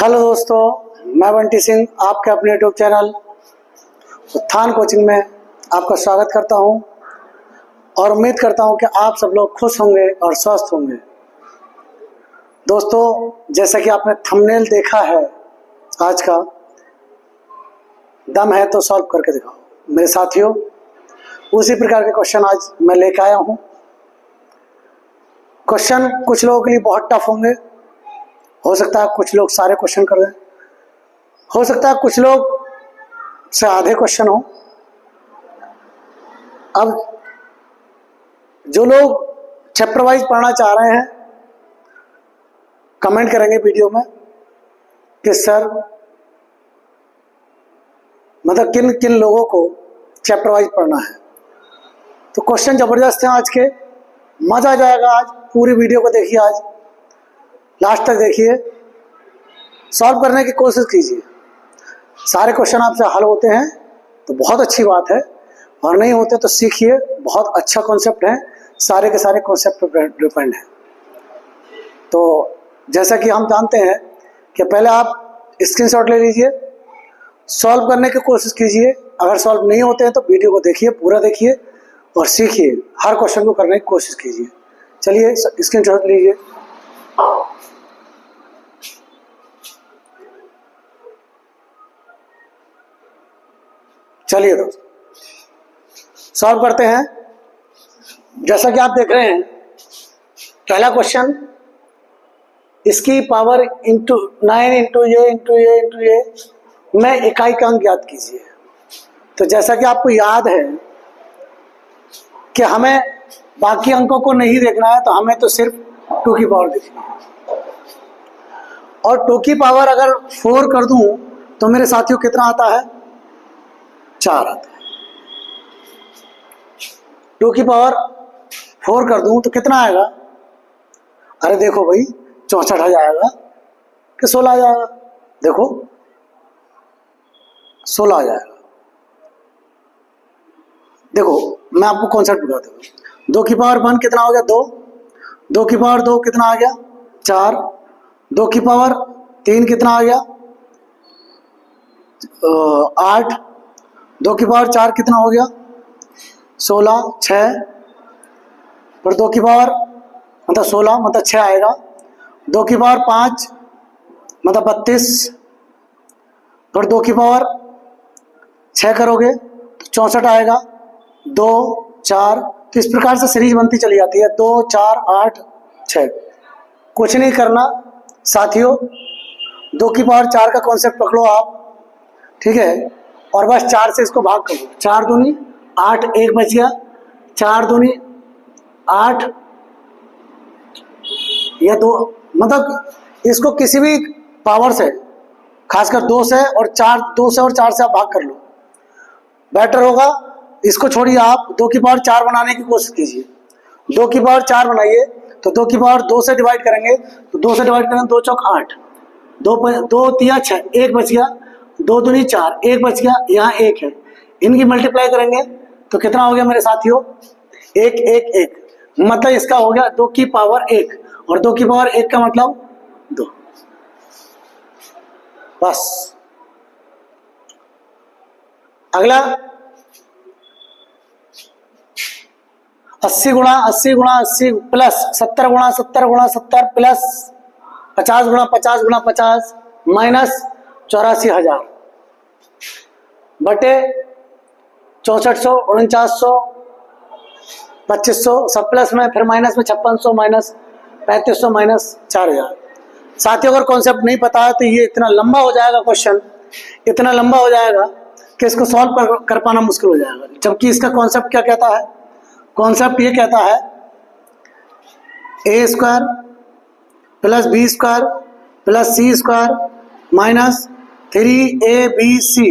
Hello दोस्तों, मैं बंटी सिंह आपके अपने यूट्यूब चैनल उत्थान कोचिंग में आपका स्वागत करता हूं और उम्मीद करता हूं कि आप सब लोग खुश होंगे और स्वस्थ होंगे। दोस्तों, जैसा कि आपने थंबनेल देखा है आज का, दम है तो सॉल्व करके दिखाओ। मेरे साथियों, उसी प्रकार के क्वेश्चन आज मैं लेकर आया हूं। क्वेश्चन कुछ लोगों के लिए बहुत टफ होंगे, हो सकता है कुछ लोग सारे क्वेश्चन कर दें, हो सकता है कुछ लोग से आधे क्वेश्चन हो। अब जो लोग चैप्टर वाइज पढ़ना चाह रहे हैं कमेंट करेंगे वीडियो में कि सर मतलब किन किन लोगों को चैप्टर वाइज पढ़ना है। तो क्वेश्चन जबरदस्त हैं आज के, मजा आ जाएगा। आज पूरी वीडियो को देखिए, आज लास्ट तक देखिए, सॉल्व करने की कोशिश कीजिए। सारे क्वेश्चन आपसे हल होते हैं तो बहुत अच्छी बात है, और नहीं होते तो सीखिए। बहुत अच्छा कॉन्सेप्ट है, सारे के सारे कॉन्सेप्ट पर डिपेंड है। तो जैसा कि हम जानते हैं कि पहले आप स्क्रीनशॉट ले लीजिए, सॉल्व करने की कोशिश कीजिए। अगर सॉल्व नहीं होते हैं तो वीडियो को देखिए, पूरा देखिए और सीखिए। हर क्वेश्चन को करने की कोशिश कीजिए। चलिए स्क्रीनशॉट लीजिए। चलिए दोस्तों सॉल्व करते हैं। जैसा कि आप देख रहे हैं, पहला क्वेश्चन, इसकी पावर इंटू 9 इंटू ये में इकाई का अंक ज्ञात कीजिए। तो जैसा कि आपको याद है कि हमें बाकी अंकों को नहीं देखना है, तो हमें तो सिर्फ 2 की पावर देखनी है। और 2 की पावर अगर 4 कर दूं तो मेरे साथियों कितना आता है? 4 आता है। 2 की पावर 4 कर दूं तो कितना आएगा? अरे देखो भाई, 64 आ जाएगा कि 16 आ जाएगा? देखो 16 आ जाएगा। देखो मैं आपको कॉन्सेप्ट बताता हूँ। 2 की पावर 1 कितना हो गया? 2। 2 की पावर 2 कितना आ गया? 4। 2 की पावर 3 कितना आ गया? 8। 2 की पावर 4 कितना हो गया? 16। 6 पर 2 की पावर मतलब 16 मतलब 6 आएगा। 2 की पावर 5 मतलब 32 पर 2 की पावर 6 करोगे तो 64 आएगा। 2 4, तो इस प्रकार से सीरीज बनती चली जाती है। 2 4 8 6। कुछ नहीं करना साथियों, 2 की पावर 4 का कॉन्सेप्ट पकड़ो आप, ठीक है, और बस 4 से इसको भाग करो। 4 दूनी 8, 1 बच गया। 4 दूनी 8 या 2, मतलब इसको किसी भी पावर से, खासकर 2 से और 4, 2 से और 4 से आप भाग कर लो, बेटर होगा। इसको छोड़िए, आप 2 की पावर 4 बनाने की कोशिश कीजिए। 2 की पावर 4 बनाइए तो 2 की पावर 2 से डिवाइड करेंगे तो 2 से डिवाइड करेंगे 2 चौक 8, 2 3 6, 1 बच गया। 2 दूनी 4, 1 बच गया, यहाँ 1 है। इनकी मल्टीप्लाई करेंगे तो कितना हो गया मेरे साथियों? 1 1 1, मतलब इसका हो गया 2 की पावर 1, और 2 की पावर 1 का मतलब 2। बस। अगला 80 गुणा 80 गुणा 80 प्लस 70 गुणा 70 गुणा 70 प्लस 50 गुणा 50 गुणा 50 माइनस 84,000 बटे 6400 4900 2500, सब प्लस में, फिर माइनस में 5600 माइनस 3500 माइनस 4000। साथियों, अगर कॉन्सेप्ट नहीं पता है तो ये इतना लंबा हो जाएगा, क्वेश्चन इतना लंबा हो जाएगा कि इसको सॉल्व कर पाना मुश्किल हो जाएगा। जबकि इसका कॉन्सेप्ट क्या कहता है? कॉन्सेप्ट ये कहता है a square plus b square plus c square minus 3abc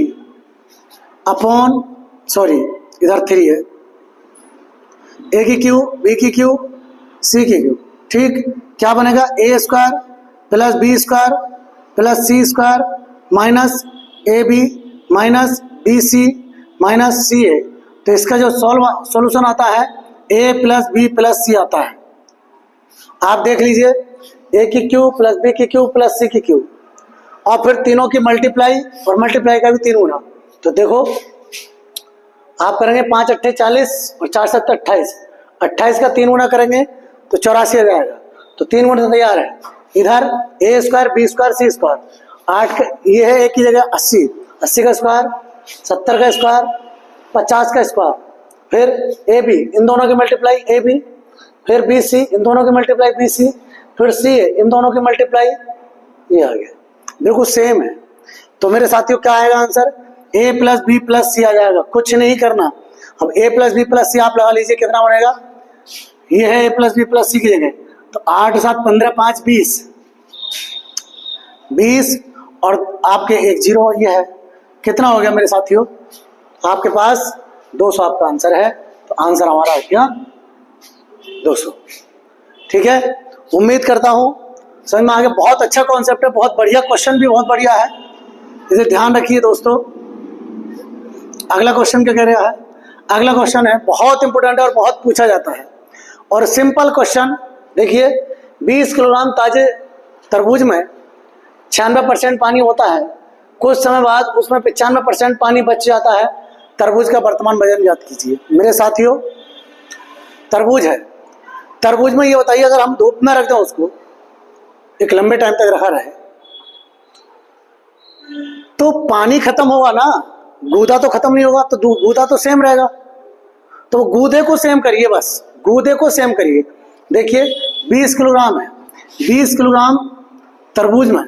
upon, sorry इधर 3 है, a की क्यूब, b की क्यूब, c की क्यूब। ठीक, क्या बनेगा? a square plus b square plus c square minus ab minus bc minus c है। तो इसका जो सॉल्यूशन आता है a प्लस बी प्लस सी आता है। आप देख लीजिए, a की क्यूब प्लस बी की क्यूब प्लस सी की क्यूब, और फिर तीनों की मल्टीप्लाई, और मल्टीप्लाई का भी 3 गुना। तो देखो आप करेंगे 5 अट्ठे 40 और 4 7 28, 28 का 3 गुना करेंगे तो 84 आ जाएगा। तो 3 गुना तैयार है। इधर a square B square C square, 8 ये है एक ही जगह 80, 80 का स्क्वायर, 70 का स्क्वायर, 50 का स्क्वायर, फिर ए बी इन दोनों की मल्टीप्लाई ए बी, फिर बी सी इन दोनों की मल्टीप्लाई बी सी, फिर सी ए इन दोनों की मल्टीप्लाई, ये आ गया, बिल्कुल सेम है। तो मेरे साथियों क्या आएगा answer? a plus B plus C आ जाएगा, कुछ नहीं करना। अब a plus B plus C आप लगा लीजिए कितना बनेगा, ये है a plus B plus C की जगह, तो 8 7 15 5 20, 20 और आपके एक 0 ये है, कितना हो गया मेरे साथियों? आपके पास 200 आपका आंसर है। तो आंसर हमारा है क्या? 200। ठीक है, उम्मीद करता हूं समझ में आ गया। बहुत अच्छा कॉन्सेप्ट है, बहुत बढ़िया क्वेश्चन भी बहुत बढ़िया है, इसे ध्यान रखिए दोस्तों। अगला क्वेश्चन क्या कह रहा है? अगला क्वेश्चन है बहुत इंपॉर्टेंट है और बहुत पूछा जाता है, और सिंपल क्वेश्चन देखिए। 20 किलोग्राम ताजे तरबूज में 96% पानी होता है, कुछ समय बाद उसमें 95% पानी बच जाता है, तरबूज का वर्तमान वजन ज्ञात कीजिए। मेरे साथियों तरबूज है, तरबूज में ये बताइए अगर हम धूप में रख दें उसको एक लंबे टाइम तक रखा रहे तो पानी खत्म होगा ना, गूदा तो खत्म नहीं होगा, तो गूदा तो सेम रहेगा। तो गूदे को सेम करिए, बस गूदे को सेम करिए। देखिए 20 किलोग्राम है, 20 किलोग्राम तरबूज में,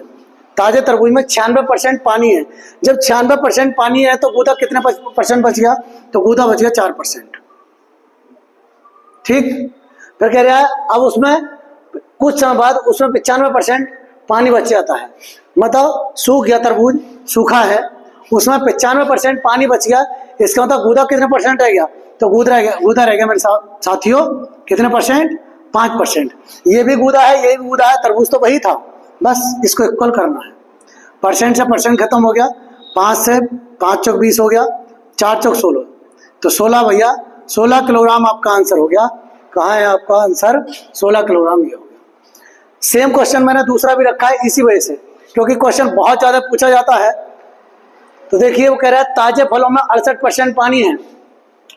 ताजे तरबूज में 96% पानी है। जब 96% पानी है तो गूदा कितने % बच गया? तो गूदा बच गया 4%। ठीक, फिर कह रहा है अब उसमें कुछ समय बाद उसमें 95% पानी बच जाता है, मतलब सूख गया तरबूज, सूखा है, उसमें 95% पानी बच गया। इसका मतलब गूदा कितने % रह गया? तो गूदा रह गया मेरे साथियों कितने %? 5%। ये भी गूदा है, ये भी गूदा है, तरबूज तो वही था, बस इसको इक्वल करना है। परसेंट से परसेंट खत्म हो गया, 5 से 5 चौक 20 हो गया, 4 चौक 16, तो 16 भैया 16 किलोग्राम आपका आंसर हो गया। कहाँ है आपका आंसर? 16 किलोग्राम ये हो गया। सेम क्वेश्चन मैंने दूसरा भी रखा है इसी वजह से, क्योंकि क्वेश्चन बहुत ज़्यादा पूछा जाता है। तो देखिए वो कह रहा है ताजे फलों में 68% पानी है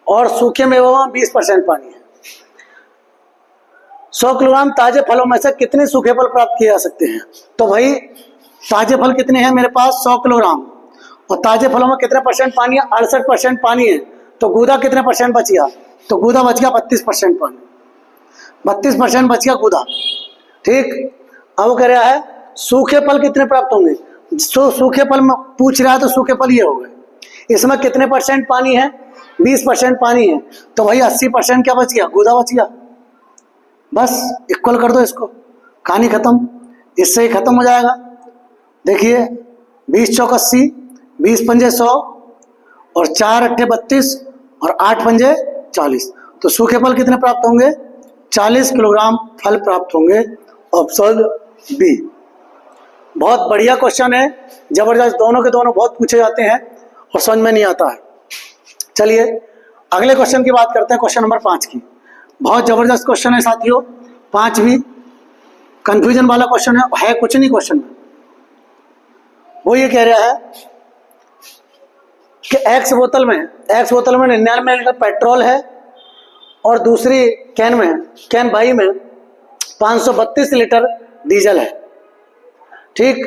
और सूखे मेवों में 20% पानी है। 100 किलोग्राम ताजे फलों में से कितने सूखे फल प्राप्त किए जा सकते हैं? तो भाई ताजे फल कितने हैं मेरे पास? 100 किलोग्राम, और ताजे फलों में कितने % पानी है? 68% पानी है, तो गूदा कितने % बच गया? तो गूदा बच गया 32% पानी, 32% बच गया गूदा। ठीक, अब वो कह रहा है सूखे फल कितने प्राप्त होंगे? सूखे फल में पूछ रहा है तो सूखे फल ये हो गए, इसमें कितने % पानी है? 20% पानी है, तो भाई 80% क्या बच गया? गूदा बच गया। बस इक्वल कर दो इसको, कहानी खत्म, इससे ही खत्म हो जाएगा। देखिए 20 चौक 80, 20 पंजे 100 और 4 अट्ठे 32 और 8 पंजे 40, तो सूखे फल कितने प्राप्त होंगे? 40 किलोग्राम फल प्राप्त होंगे। Option B. बहुत बढ़िया क्वेश्चन है, जबरदस्त, दोनों के दोनों बहुत पूछे जाते हैं और समझ में नहीं आता है। चलिए अगले क्वेश्चन की बात करते हैं, क्वेश्चन नंबर 5 की। बहुत जबरदस्त क्वेश्चन है साथियों, 5 भी कंफ्यूजन वाला क्वेश्चन है कुछ नहीं क्वेश्चन में। वो ये कह रहा है कि एक्स बोतल में 99 लीटर पेट्रोल है और दूसरी कैन भाई में 532 लीटर डीजल है। ठीक,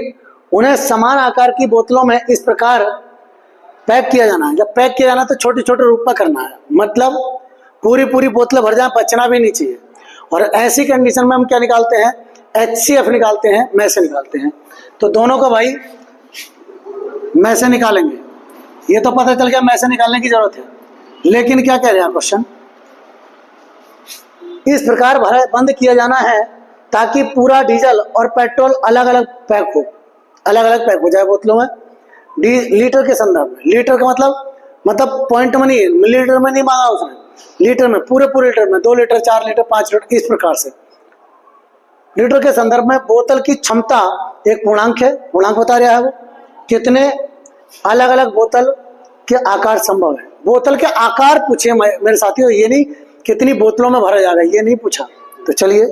उन्हें समान आकार की बोतलों में इस प्रकार पैक किया जाना है। जब पैक किया जाना है तो छोटे छोटे रूप में करना है, मतलब पूरी बोतलें भर जाए, बचना भी नहीं चाहिए। और ऐसी कंडीशन में हम क्या निकालते हैं? HCF निकालते हैं, में से निकालते हैं। तो दोनों को भाई में से निकालेंगे, ये तो पता चल गया में से निकालने की जरूरत है। लेकिन क्या कह रहे हैं क्वेश्चन? इस प्रकार बंद किया जाना है ताकि पूरा डीजल और पेट्रोल अलग अलग पैक हो जाए बोतलों में। लीटर के संदर्भ में, लीटर का मतलब पॉइंट में नहीं, मिलीलीटर में नहीं मांगा उसने, लीटर में, पूरे लीटर में, 2 लीटर 4 लीटर 5 लीटर, इस प्रकार से लीटर के संदर्भ में बोतल की क्षमता एक पूर्णांक है, पूर्णांक बता रहा है वो कितने अलग अलग बोतल के आकार संभव है। बोतल के आकार पूछे मेरे साथियों, ये नहीं कितनी बोतलों में भरा जाएगा, ये नहीं पूछा। तो चलिए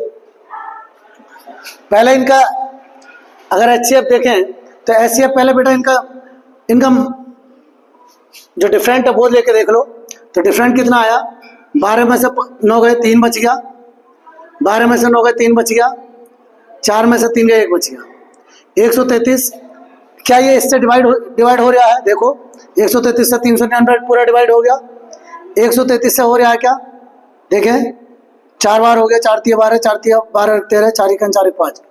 पहले इनका अगर HCF देखें तो HCF पहले बेटा इनका जो डिफरेंट है वो लेके देख लो। तो डिफरेंट कितना आया, 12 में से 9 गए 3 बच गया, 12 में से 9 गए 3 बच गया, 4 में से 3 गए 1 बच गया। 133 क्या ये इससे डिवाइड हो रहा है? देखो 133 से 399 पूरा डिवाइड हो गया। 133 से हो रहा है क्या, देखें 4 बार हो गया, 4 तिया 12, 4 तिया 12 13, 4 1 4 5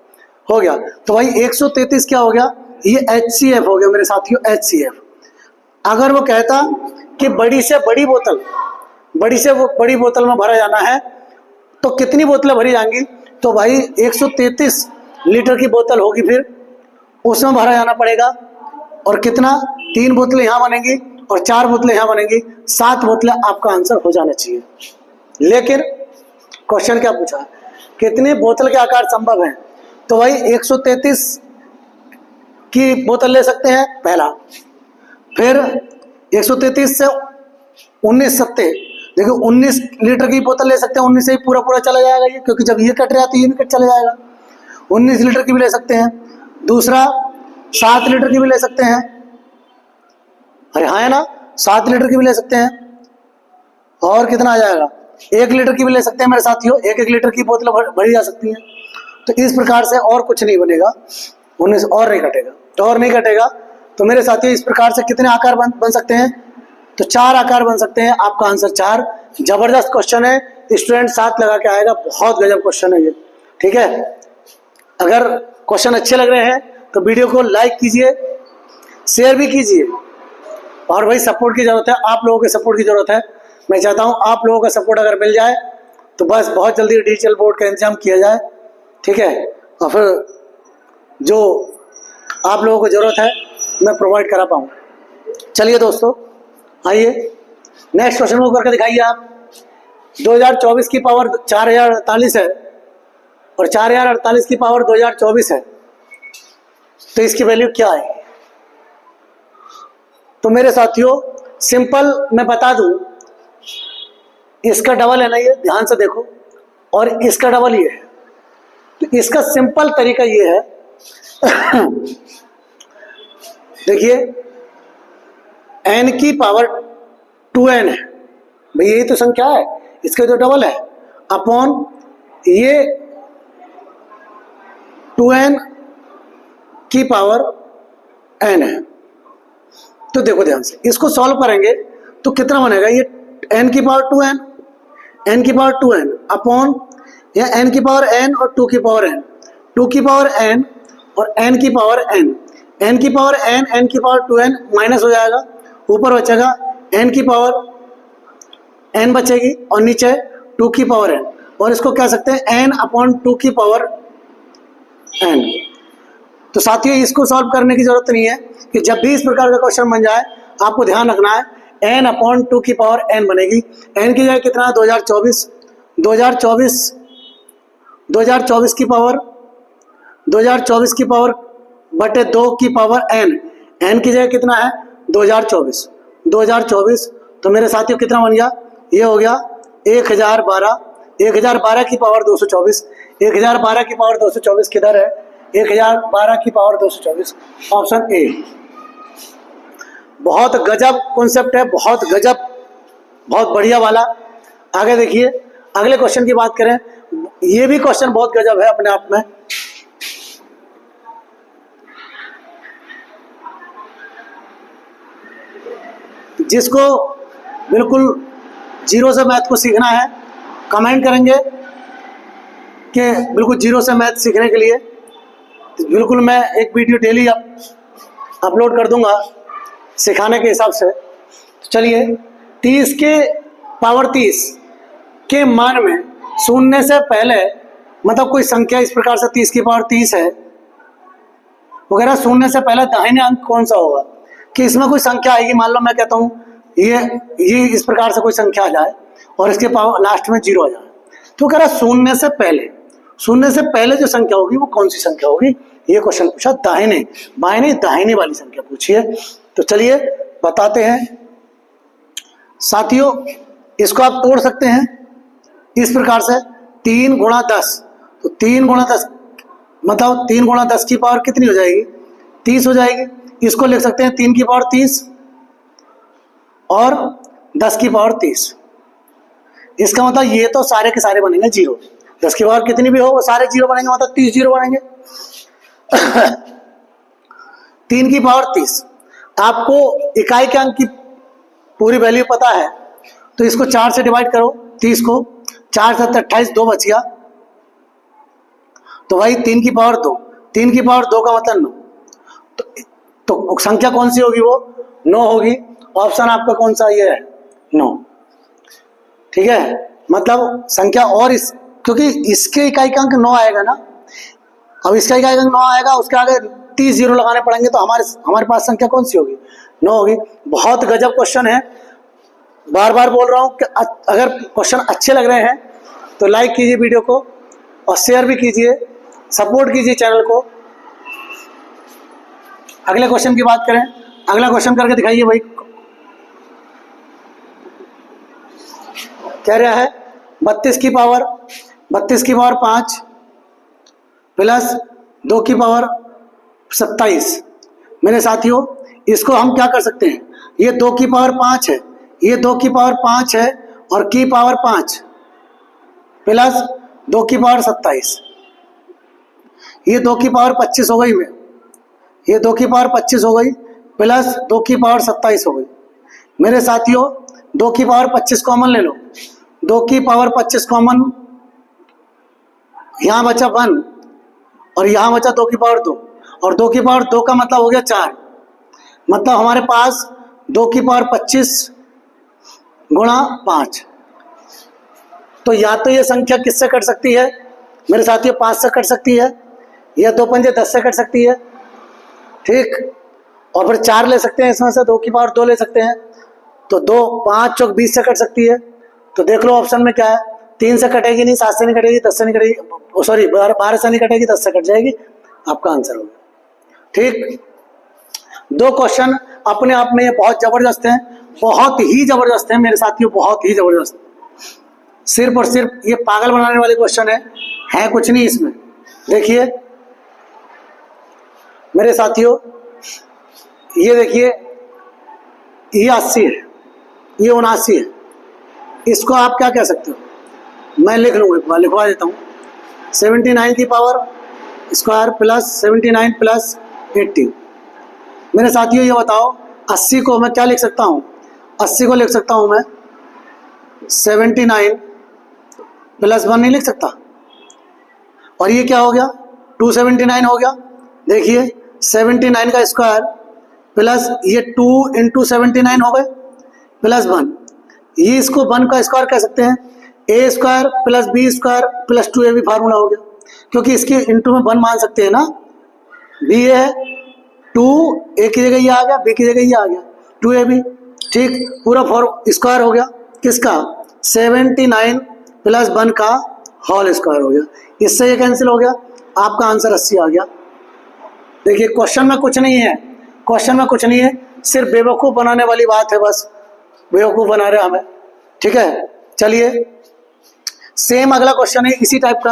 हो गया। तो भाई 133 क्या हो गया, ये HCF हो गया मेरे साथियों, HCF। अगर वो कहता कि बड़ी से बड़ी बोतल में भरा जाना है तो कितनी बोतलें भरी जाएंगी, तो भाई 133 लीटर की बोतल होगी, फिर उसमें भरा जाना पड़ेगा। और कितना, 3 बोतलें यहाँ बनेंगी और 4 बोतलें यहाँ बनेंगी, 7 बोतलें आपका आंसर हो जाना चाहिए। लेकिन क्वेश्चन क्या पूछा, कितने बोतल के आकार संभव हैं? तो भाई 133 की बोतल ले सकते हैं पहला, फिर 133 से 19 सत्ते, देखो 19 लीटर की बोतल ले सकते हैं, 19 से ही पूरा चला जाएगा ये, क्योंकि जब ये कट रहा है तो ये भी कट चला जाएगा। 19 लीटर की भी ले सकते हैं। दूसरा 7 लीटर की भी ले सकते हैं, अरे हाँ है ना, 7 लीटर की भी ले सकते हैं। और कितना आ जाएगा, 1 लीटर की भी ले सकते हैं मेरे साथियों, 1 लीटर की बोतल भरी जा सकती हैं। तो इस प्रकार से और कुछ नहीं बनेगा, 19 और नहीं कटेगा, तो मेरे साथियों इस प्रकार से कितने आकार बन सकते हैं, तो 4 आकार बन सकते हैं। आपका आंसर 4। जबरदस्त क्वेश्चन है, स्टूडेंट 7 लगा के आएगा, बहुत गजब क्वेश्चन है ये, ठीक है। अगर क्वेश्चन अच्छे लग रहे हैं तो वीडियो को लाइक कीजिए, शेयर भी कीजिए, और भाई सपोर्ट की जरूरत है, आप लोगों के सपोर्ट की जरूरत है। मैं चाहता हूं आप लोगों का सपोर्ट अगर मिल जाए तो बस बहुत जल्दी डिजिटल बोर्ड का इंतजाम किया जाए, ठीक है, और फिर जो आप लोगों को ज़रूरत है मैं प्रोवाइड करा पाऊँ। चलिए दोस्तों, आइए नेक्स्ट क्वेश्चन को करके दिखाइए आप। 2024 की पावर 4048 है और 4048 की पावर 2024 है, तो इसकी वैल्यू क्या है? तो मेरे साथियों सिंपल मैं बता दूं, इसका डबल है ना, ये ध्यान से देखो, और इसका डबल ये है। तो इसका सिंपल तरीका ये है देखिए n की पावर 2n है, भाई यही तो संख्या है, इसका जो डबल है अपॉन ये 2n की पावर n है। तो देखो ध्यान से, इसको सॉल्व करेंगे तो कितना बनेगा, ये n की पावर 2n, n की पावर 2n अपॉन या n की पावर n और 2 की पावर n, 2 की पावर n और n की पावर n, n की पावर n, n की पावर 2n माइनस हो जाएगा, ऊपर बचेगा n की पावर n बचेगी और नीचे 2 की पावर n, और इसको कह सकते हैं n अपॉन 2 की पावर n। तो साथियों इसको सॉल्व करने की जरूरत नहीं है कि जब भी इस प्रकार का क्वेश्चन बन जाए आपको ध्यान रखना है n अपॉन 2 की पावर n बनेगी। n की जगह कितना है 2024 की पावर बटे 2 की पावर n, n की जगह कितना है 2024। तो मेरे साथियों कितना बन गया, ये हो गया 1012 की पावर 224, 1012 की पावर 224 किधर है, 1012 की पावर 224, ऑप्शन ए। बहुत गजब कॉन्सेप्ट है, बहुत गजब, बहुत बढ़िया वाला। आगे देखिए, अगले क्वेश्चन की बात करें, ये भी क्वेश्चन बहुत गजब है अपने आप में। जिसको बिल्कुल जीरो से मैथ को सीखना है कमेंट करेंगे कि बिल्कुल जीरो से मैथ सीखने के लिए बिल्कुल मैं एक वीडियो डेली अपलोड कर दूंगा सिखाने के हिसाब से। चलिए 30 के पावर 30 के मान में शून्य से पहले, मतलब कोई संख्या इस प्रकार से 30 की पावर 30 है वगैरह, शून्य से पहले दाहिने अंक कौन सा होगा, कि इसमें कोई संख्या आएगी। मान लो मैं कहता हूँ ये इस प्रकार से कोई संख्या आ जाए और इसके पावर लास्ट में 0 आ जाए, तो कह रहा शून्य से पहले जो संख्या होगी वो कौन सी संख्या होगी, ये क्वेश्चन पूछा। दाहिने वाली संख्या पूछिए। तो चलिए बताते हैं साथियों, इसको आप तोड़ सकते हैं इस प्रकार से, 3 गुणा 10, तो 3 गुणा 10 मतलब 3 गुणा 10 की पावर कितनी हो जाएगी, 30 हो जाएगी। इसको लिख सकते हैं 3 की पावर 30 और 10 की पावर 30। इसका मतलब ये तो सारे के सारे बनेंगे जीरो। 10 की पावर कितनी भी हो वो सारे जीरो बनेंगे, मतलब 30 जीरो बनेंगे। 3 की पावर 30। आपको इकाई के अंक की पूरी वैल्यू पता है, तो इसको 4 से डिवाइड करो 30 को। 4 7 28, 2 बच गया, तो भाई 3 की पावर 2। 3 की पावर 2 का मतलब 9। तो संख्या कौन सी होगी? वो 9 होगी। ऑप्शन आपका कौन सा ये है? 9। ठीक है, मतलब संख्या और इस, क्योंकि इसके इकाई का अंक 9 आएगा ना, अब इसका इकाई का अंक 9 आएगा, उसके आगे 30 जीरो लगाने पड़ेंगे, तो हमारे पास संख्या कौन सी होगी? 9 होगी। बहुत गजब क्वेश्चन है, बार बार बोल रहा हूं कि अगर क्वेश्चन अच्छे लग रहे हैं तो लाइक कीजिए वीडियो को और शेयर भी कीजिए, सपोर्ट कीजिए चैनल को। अगले क्वेश्चन की बात करें, अगला क्वेश्चन करके दिखाइए भाई। कह रहा है 32 की पावर 5 प्लस 2 की पावर 27। मेरे साथियों, इसको हम क्या कर सकते हैं? ये 2 की पावर 5 है, ये 2 की पावर 5 है और की पावर 5 प्लस 2 की पावर 27। ये 2 की पावर 25 हो गई में, ये 2 की पावर 25 हो गई प्लस 2 की पावर 27 हो गई। मेरे साथियों, 2 की पावर 25 कॉमन ले लो। 2 की पावर 25 कॉमन, यहां बचा 1 और यहां बचा 2 की पावर 2, और 2 की पावर 2 का मतलब हो गया 4। मतलब हमारे पास 2 की पावर 25 गुणा 5। तो या तो ये संख्या किससे कट सकती है मेरे साथियों? 5 से कट सकती है, या 2 पंजे 10 से कट सकती है। ठीक, और फिर 4 ले सकते हैं इसमें से, 2 की पावर 2 ले सकते हैं, तो 2 5 चौक 20 से कट सकती है। तो देख लो ऑप्शन में क्या है। 3 से कटेगी नहीं, 7 से नहीं कटेगी, 10 से नहीं कटेगी, सॉरी 12 से नहीं कटेगी, 10 से कट जाएगी। आपका आंसर होगा। ठीक, 2 क्वेश्चन अपने आप में बहुत जबरदस्त हैं, बहुत ही जबरदस्त हैं मेरे साथियों, बहुत ही जबरदस्त। सिर्फ और सिर्फ ये पागल बनाने वाले क्वेश्चन है कुछ नहीं इसमें। देखिए मेरे साथियों, ये देखिए, ये 80 है, ये 79 है। इसको आप क्या कह सकते हो? मैं लिख लूँगा, लिखवा देता हूँ। 79 की पावर स्क्वायर प्लस 79 प्लस 80। मेरे साथियों ये बताओ, 80 को मैं क्या लिख सकता हूँ? 80 को लिख सकता हूँ मैं 79 प्लस 1 नहीं लिख सकता? और ये क्या हो गया? 279 हो गया। देखिए 79 का स्क्वायर प्लस ये 2 इंटू 79 हो गए प्लस 1। ये इसको 1 का स्क्वायर कह सकते हैं। A square plus B square plus 2 A भी फार्मूला हो गया, क्योंकि इसके इंटू में 1 मान सकते हैं ना। बी ए है 2, ए की जगह ये आ गया, बी की जगह ये आ गया 2ab। ठीक, पूरा स्क्वायर हो गया किसका? 79 प्लस 1 का होल स्क्वायर हो गया। इससे ये कैंसिल हो गया, आपका आंसर 80 आ गया। देखिए क्वेश्चन में कुछ नहीं है, क्वेश्चन में कुछ नहीं है, सिर्फ बेवकूफ़ बनाने वाली बात है, बस बेवकूफ़ बना रहे हमें। ठीक है, चलिए सेम अगला क्वेश्चन है इसी टाइप का।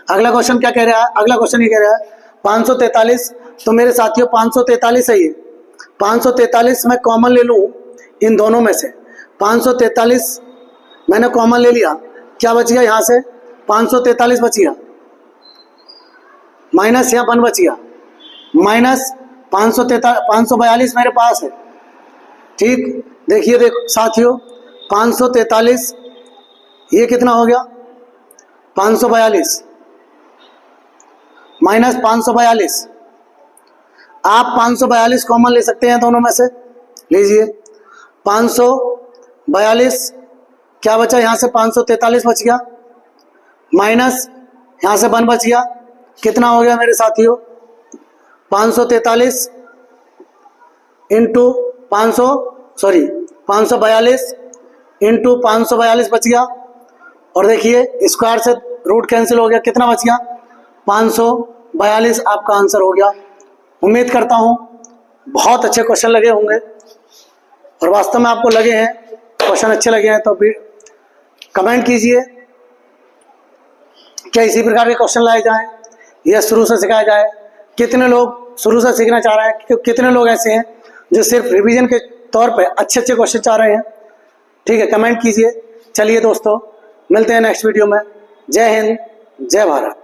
अगला क्वेश्चन क्या कह रहा है? अगला क्वेश्चन ये कह रहा है 543। तो मेरे साथियों 543 है ये। 543 मैं कॉमन ले लूँ इन दोनों में से। 543 मैंने कॉमन ले लिया, क्या बच गया यहाँ से? 543 बच गया, माइनस यहाँ 1 बच गया, माइनस 542 मेरे पास है। ठीक, देखिए देखो साथियों, 543 ये कितना हो गया? 542 माइनस 542। आप 542 कॉमन ले सकते हैं दोनों में से, लीजिए। 542 क्या बचा यहाँ से? 543 बच गया, माइनस यहाँ से 1 बच गया, कितना हो गया मेरे साथियों? 543 इंटू 542 इंटू 542 बच गया, और देखिए स्क्वायर से रूट कैंसिल हो गया, कितना बच गया? 542 आपका आंसर हो गया। उम्मीद करता हूँ बहुत अच्छे क्वेश्चन लगे होंगे, और वास्तव में आपको लगे हैं क्वेश्चन अच्छे लगे हैं तो भी कमेंट कीजिए, क्या इसी प्रकार के क्वेश्चन लाए जाएं या शुरू से सिखाया जाए? कितने लोग शुरू से सीखना चाह रहे हैं, कितने लोग ऐसे हैं जो सिर्फ रिवीजन के तौर पे अच्छे अच्छे क्वेश्चन चाह रहे हैं? ठीक है, कमेंट कीजिए। चलिए दोस्तों, मिलते हैं नेक्स्ट वीडियो में। जय हिंद, जय भारत।